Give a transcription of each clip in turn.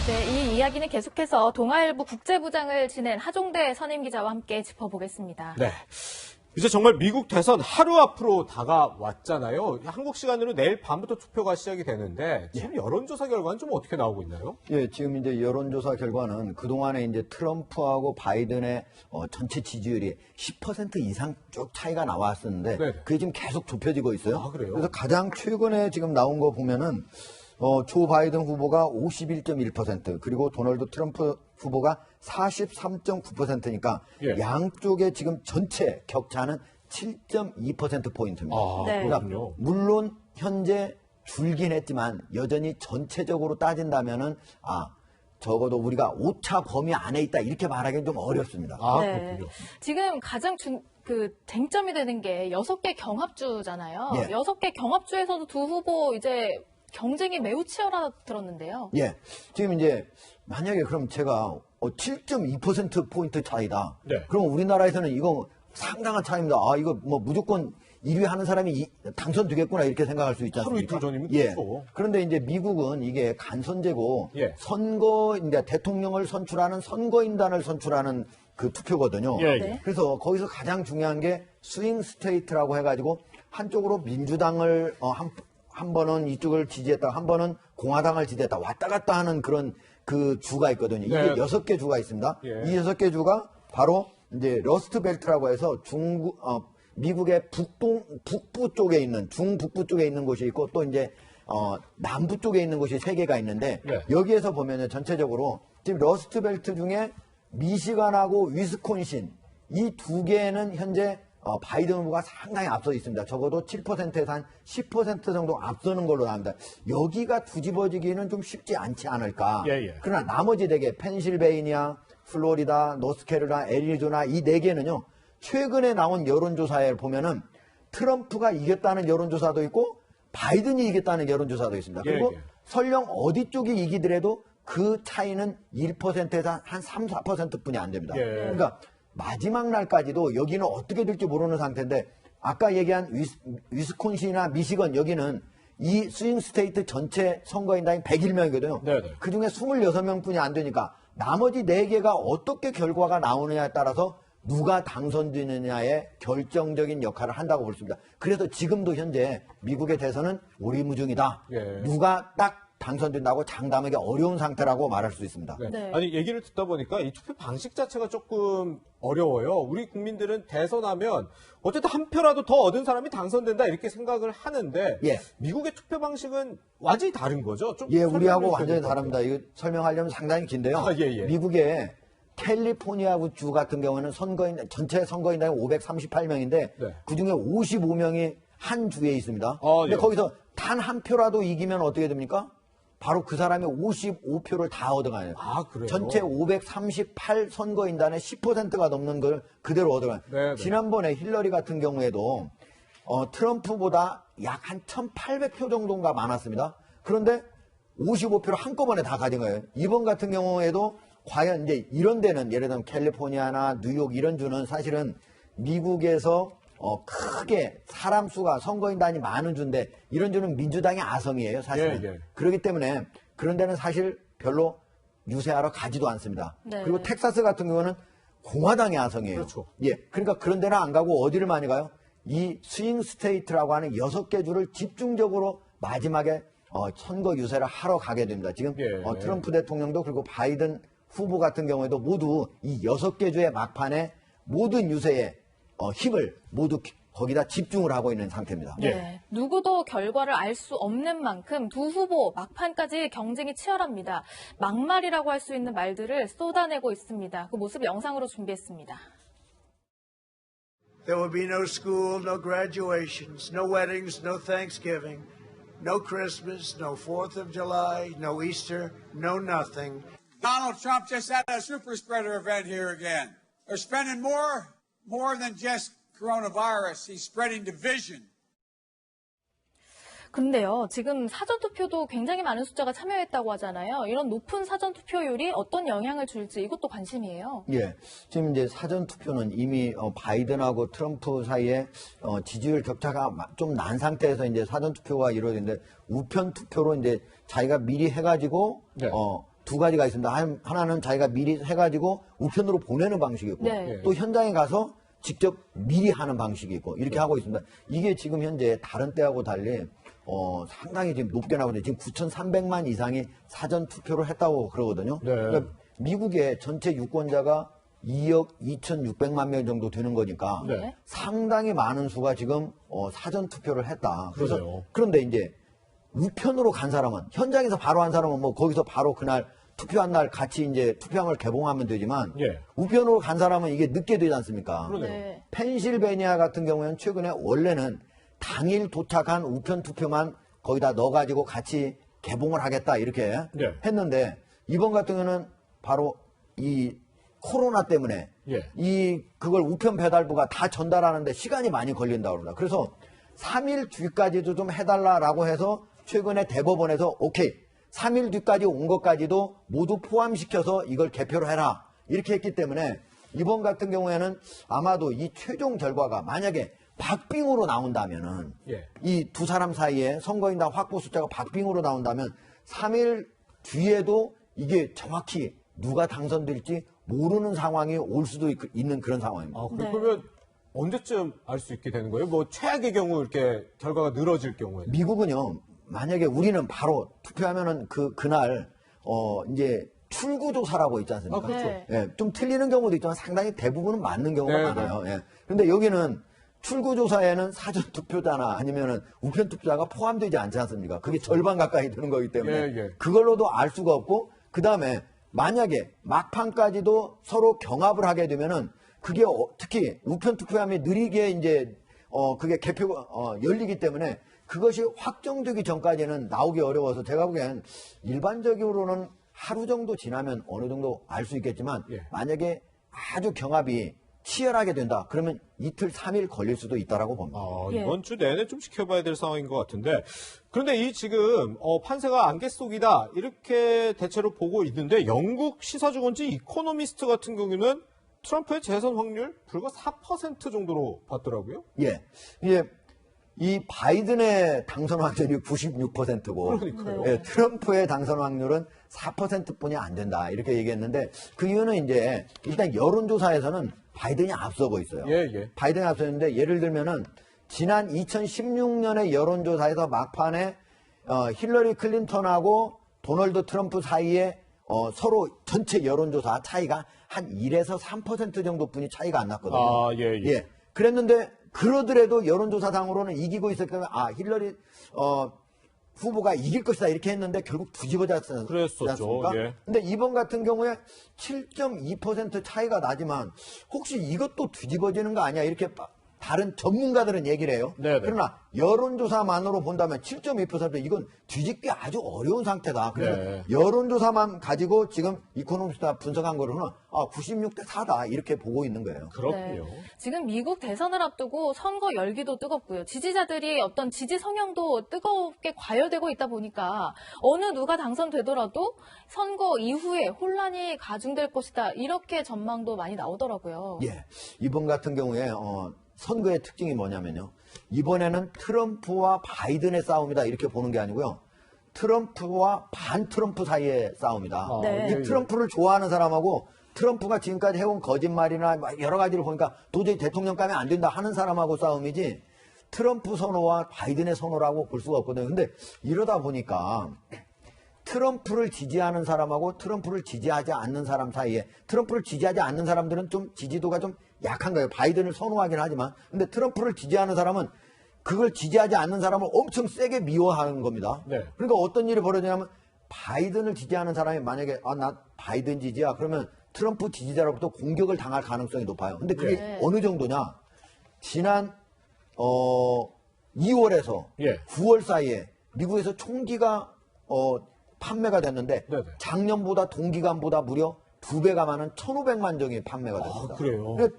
네, 이 이야기는 계속해서 동아일보 국제부장을 지낸 하종대 선임기자와 함께 짚어보겠습니다. 네. 이제 정말 미국 대선 하루 앞으로 다가왔잖아요. 한국 시간으로 내일 밤부터 투표가 시작이 되는데 지금 여론조사 결과는 좀 어떻게 나오고 있나요? 예, 지금 이제 여론조사 결과는 그동안에 이제 트럼프하고 바이든의 전체 지지율이 10% 이상 쭉 차이가 나왔었는데 네네. 그게 지금 계속 좁혀지고 있어요. 아, 그래요? 그래서 가장 최근에 지금 나온 거 보면은 조 바이든 후보가 51.1% 그리고 도널드 트럼프 후보가 43.9%니까 예. 양쪽의 지금 전체 격차는 7.2%포인트입니다. 아, 네. 그렇군요. 물론 현재 줄긴 했지만 여전히 전체적으로 따진다면은 적어도 우리가 오차 범위 안에 있다 이렇게 말하기는 좀 어렵습니다. 아, 네. 그렇군요. 지금 가장 쟁점이 되는 게 6개 경합주잖아요. 예. 6개 경합주에서도 두 후보 이제 경쟁이 매우 치열하다들었는데요. 예. 지금 이제 만약에 그럼 제가 7.2%포인트 차이다. 네. 그럼 우리나라에서는 이거 상당한 차이입니다. 이거 뭐 무조건 1위 하는 사람이 당선되겠구나 이렇게 생각할 수 있지 하루 않습니까? 이틀 전이면 예. 그렇죠. 그런데 이제 미국은 이게 간선제고 예. 이제 대통령을 선출하는 선거인단을 선출하는 그 투표거든요. 예, 예. 네. 그래서 거기서 가장 중요한 게 스윙 스테이트라고 해가지고 한쪽으로 민주당을 한 번은 이쪽을 지지했다, 한 번은 공화당을 지지했다, 왔다 갔다 하는 그런 그 주가 있거든요. 이게 네. 6개 주가 있습니다. 예. 이 6개 주가 바로 이제 러스트 벨트라고 해서 미국의 북부 쪽에 있는, 중북부 쪽에 있는 곳이 있고 또 이제 남부 쪽에 있는 곳이 3개가 있는데 네. 여기에서 보면은 전체적으로 지금 러스트 벨트 중에 미시간하고 위스콘신 이 2개는 현재 바이든 후보가 상당히 앞서 있습니다. 적어도 7%에서 한 10% 정도 앞서는 걸로 나옵니다. 여기가 뒤집어지기는 좀 쉽지 않지 않을까. 예, 예. 그러나 나머지 4개, 펜실베이니아, 플로리다, 노스캐롤라이나, 애리조나 이 4개는요. 최근에 나온 여론조사에 보면은 트럼프가 이겼다는 여론조사도 있고 바이든이 이겼다는 여론조사도 있습니다. 예, 그리고 예. 설령 어디 쪽이 이기더라도 그 차이는 1%에서 한 3, 4%뿐이 안 됩니다. 예. 그러니까 마지막 날까지도 여기는 어떻게 될지 모르는 상태인데 아까 얘기한 위스콘신이나 미시건 여기는 이 스윙 스테이트 전체 선거인단이 101명이거든요. 네네. 그중에 26명뿐이 안 되니까 나머지 4개가 어떻게 결과가 나오느냐에 따라서 누가 당선되느냐에 결정적인 역할을 한다고 볼 수 있습니다. 그래서 지금도 현재 미국의 대선은 오리무중이다. 예. 누가 딱 당선된다고 장담하기 어려운 상태라고 말할 수 있습니다. 네. 네. 아니, 얘기를 듣다 보니까 이 투표 방식 자체가 조금 어려워요. 우리 국민들은 대선하면 어쨌든 한 표라도 더 얻은 사람이 당선된다 이렇게 생각을 하는데 예. 미국의 투표 방식은 완전히 다른 거죠? 좀 예, 설명해 우리하고 주셔야 완전히 될것 다릅니다. 같아요. 이거 설명하려면 상당히 긴데요. 예. 미국의 캘리포니아 주 같은 경우는 전체 선거인단이 538명인데 네. 그중에 55명이 한 주에 있습니다. 아, 근데 예. 거기서 단 한 표라도 이기면 어떻게 됩니까? 바로 그 사람이 55표를 다 얻어가요. 아, 그래요? 전체 538 선거인단의 10%가 넘는 걸 그대로 얻어가요. 네. 지난번에 힐러리 같은 경우에도 트럼프보다 약 한 1,800표 정도가 많았습니다. 그런데 55표를 한꺼번에 다 가진 거예요. 이번 같은 경우에도 과연 이제 이런 데는 예를 들면 캘리포니아나 뉴욕 이런 주는 사실은 미국에서 크게 사람 수가 선거인단이 많은 주인데 이런 주는 민주당의 아성이에요, 사실은. 예. 그렇기 때문에 그런 데는 사실 별로 유세하러 가지도 않습니다. 네. 그리고 텍사스 같은 경우는 공화당의 아성이에요. 그렇죠. 예. 그러니까 그런 데는 안 가고 어디를 많이 가요? 이 스윙 스테이트라고 하는 6개 주를 집중적으로 마지막에 선거 유세를 하러 가게 됩니다. 지금 예. 트럼프 대통령도 그리고 바이든 후보 같은 경우에도 모두 이 6개 주의 막판에 모든 유세에 힘을 모두 거기다 집중을 하고 있는 상태입니다. 네. 예. 누구도 결과를 알 수 없는 만큼 두 후보 막판까지 경쟁이 치열합니다. 막말이라고 할 수 있는 말들을 쏟아내고 있습니다. 그 모습 영상으로 준비했습니다. There will be no school, no graduations, no weddings, no Thanksgiving, no Christmas, no 4th of July, no Easter, no nothing. Donald Trump just had a super spreader event here again. They're spending more than just coronavirus. He's spreading division. 근데요, 지금 사전투표도 굉장히 많은 숫자가 참여했다고 하잖아요. 이런 높은 사전투표율이 어떤 영향을 줄지 이것도 관심이에요. 예. 지금 이제 사전투표는 이미 바이든하고 트럼프 사이에 지지율 격차가 좀 난 상태에서 이제 사전투표가 이루어지는데 우편 투표로 이제 자기가 미리 해가지고 네. 두 가지가 있습니다. 하나는 자기가 미리 해가지고 우편으로 보내는 방식이 있고 네. 또 현장에 가서 직접 미리 하는 방식이 있고 이렇게 하고 있습니다. 이게 지금 현재 다른 때하고 달리 상당히 지금 높게 나오는데 지금 9,300만 이상이 사전 투표를 했다고 그러거든요. 네. 그러니까 미국의 전체 유권자가 2억 2,600만 명 정도 되는 거니까 네. 상당히 많은 수가 지금 사전 투표를 했다. 그래서 그러네요. 그런데 이제 우편으로 간 사람은 현장에서 바로 한 사람은 뭐 거기서 바로 그날 투표한 날 같이 이제 투표함을 개봉하면 되지만 예. 우편으로 간 사람은 이게 늦게 되지 않습니까? 그러네요. 네. 펜실베니아 같은 경우에는 최근에 원래는 당일 도착한 우편 투표만 거기다 넣어가지고 같이 개봉을 하겠다 이렇게 네. 했는데 이번 같은 경우는 바로 이 코로나 때문에 예. 그걸 우편 배달부가 다 전달하는데 시간이 많이 걸린다고 그럽니다. 그래서 3일 뒤까지도 좀 해달라라고 해서 최근에 대법원에서 오케이 3일 뒤까지 온 것까지도 모두 포함시켜서 이걸 개표를 해라 이렇게 했기 때문에 이번 같은 경우에는 아마도 이 최종 결과가 만약에 박빙으로 나온다면은 예. 이 두 사람 사이에 선거인단 확보 숫자가 박빙으로 나온다면 3일 뒤에도 이게 정확히 누가 당선될지 모르는 상황이 올 수도 있는 그런 상황입니다. 아, 네. 그러면 언제쯤 알 수 있게 되는 거예요? 뭐 최악의 경우 이렇게 결과가 늘어질 경우에. 미국은요, 만약에 우리는 바로 투표하면은 그날, 이제 출구조사라고 있지 않습니까? 아, 그렇죠. 네. 예, 좀 틀리는 경우도 있지만 상당히 대부분은 맞는 경우가 네, 많아요. 예. 근데 여기는 출구조사에는 사전투표자나 아니면은 우편투표자가 포함되지 않지 않습니까? 그게 절반 가까이 되는 거기 때문에 예, 예. 그걸로도 알 수가 없고, 그 다음에 만약에 막판까지도 서로 경합을 하게 되면은 그게 특히 우편투표함이 느리게 이제 그게 개표가 열리기 때문에 그것이 확정되기 전까지는 나오기 어려워서 제가 보기엔 일반적으로는 하루 정도 지나면 어느 정도 알 수 있겠지만 예. 만약에 아주 경합이 치열하게 된다 그러면 이틀 3일 걸릴 수도 있다라고 봅니다. 아, 예. 이번 주 내내 좀 지켜봐야 될 상황인 것 같은데. 그런데 이 지금 판세가 안개 속이다 이렇게 대체로 보고 있는데 영국 시사주간지 이코노미스트 같은 경우는 트럼프의 재선 확률 불과 4% 정도로 봤더라고요. 예. 이 바이든의 당선 확률이 96%고 그러니까요. 예, 트럼프의 당선 확률은 4%뿐이 안 된다 이렇게 얘기했는데 그 이유는 이제 일단 여론조사에서는 바이든이 앞서고 있어요. 예, 예. 바이든이 앞서는데 예를 들면은 지난 2016년의 여론조사에서 막판에 힐러리 클린턴하고 도널드 트럼프 사이에 서로 전체 여론조사 차이가 한 1에서 3% 정도뿐이 차이가 안 났거든요. 아, 예, 예. 그랬는데 그러더라도 여론조사상으로는 이기고 있을 거면 힐러리 후보가 이길 것이다 이렇게 했는데 결국 뒤집어졌지 그랬었죠. 않습니까? 예. 근데 이번 같은 경우에 7.2% 차이가 나지만 혹시 이것도 뒤집어지는 거 아니야 이렇게 다른 전문가들은 얘기를 해요. 네네. 그러나 여론조사만으로 본다면 7.2% 이건 뒤집기 아주 어려운 상태다. 그래서 네. 여론조사만 가지고 지금 이코노미스트가 분석한 거로는 96대 4다 이렇게 보고 있는 거예요. 그렇군요. 네. 지금 미국 대선을 앞두고 선거 열기도 뜨겁고요. 지지자들이 어떤 지지 성향도 뜨겁게 과열되고 있다 보니까 어느 누가 당선되더라도 선거 이후에 혼란이 가중될 것이다. 이렇게 전망도 많이 나오더라고요. 예. 이번 같은 경우에 선거의 특징이 뭐냐면요. 이번에는 트럼프와 바이든의 싸움이다 이렇게 보는 게 아니고요. 트럼프와 반 트럼프 사이의 싸움이다. 네. 이 트럼프를 좋아하는 사람하고 트럼프가 지금까지 해온 거짓말이나 여러 가지를 보니까 도저히 대통령감이 안 된다 하는 사람하고 싸움이지 트럼프 선호와 바이든의 선호라고 볼 수가 없거든요. 근데 이러다 보니까 트럼프를 지지하는 사람하고 트럼프를 지지하지 않는 사람 사이에 트럼프를 지지하지 않는 사람들은 좀 지지도가 좀 약한 거예요. 바이든을 선호하긴 하지만 근데 트럼프를 지지하는 사람은 그걸 지지하지 않는 사람을 엄청 세게 미워하는 겁니다. 네. 그러니까 어떤 일이 벌어지냐면 바이든을 지지하는 사람이 만약에 나 바이든 지지야 그러면 트럼프 지지자로부터 공격을 당할 가능성이 높아요. 근데 그게 네. 어느 정도냐? 지난 2월에서 예. 9월 사이에 미국에서 총기가 판매가 됐는데 네네. 작년보다 동기간보다 무려 2배가 많은 1,500만 정이 판매가 됐습니다. 아, 그래요? 근데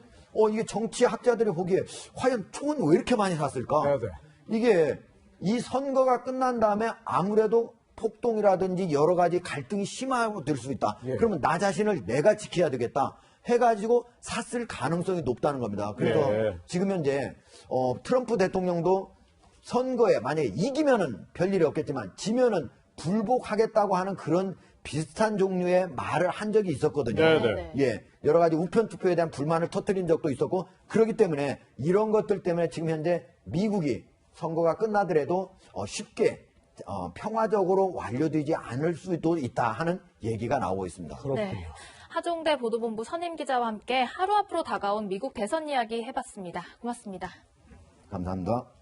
이게 정치학자들이 보기에 과연 총은 왜 이렇게 많이 샀을까? 네네. 이게 이 선거가 끝난 다음에 아무래도 폭동이라든지 여러 가지 갈등이 심하고 될 수 있다. 예. 그러면 나 자신을 내가 지켜야 되겠다. 해가지고 샀을 가능성이 높다는 겁니다. 그래서 예. 지금 현재 트럼프 대통령도 선거에 만약에 이기면은 별일이 없겠지만 지면은 불복하겠다고 하는 그런 비슷한 종류의 말을 한 적이 있었거든요. 네네. 예, 여러 가지 우편 투표에 대한 불만을 터뜨린 적도 있었고 그렇기 때문에 이런 것들 때문에 지금 현재 미국이 선거가 끝나더라도 쉽게 평화적으로 완료되지 않을 수도 있다 하는 얘기가 나오고 있습니다. 네. 하종대 보도본부 선임 기자와 함께 하루 앞으로 다가온 미국 대선 이야기 해봤습니다. 고맙습니다. 감사합니다.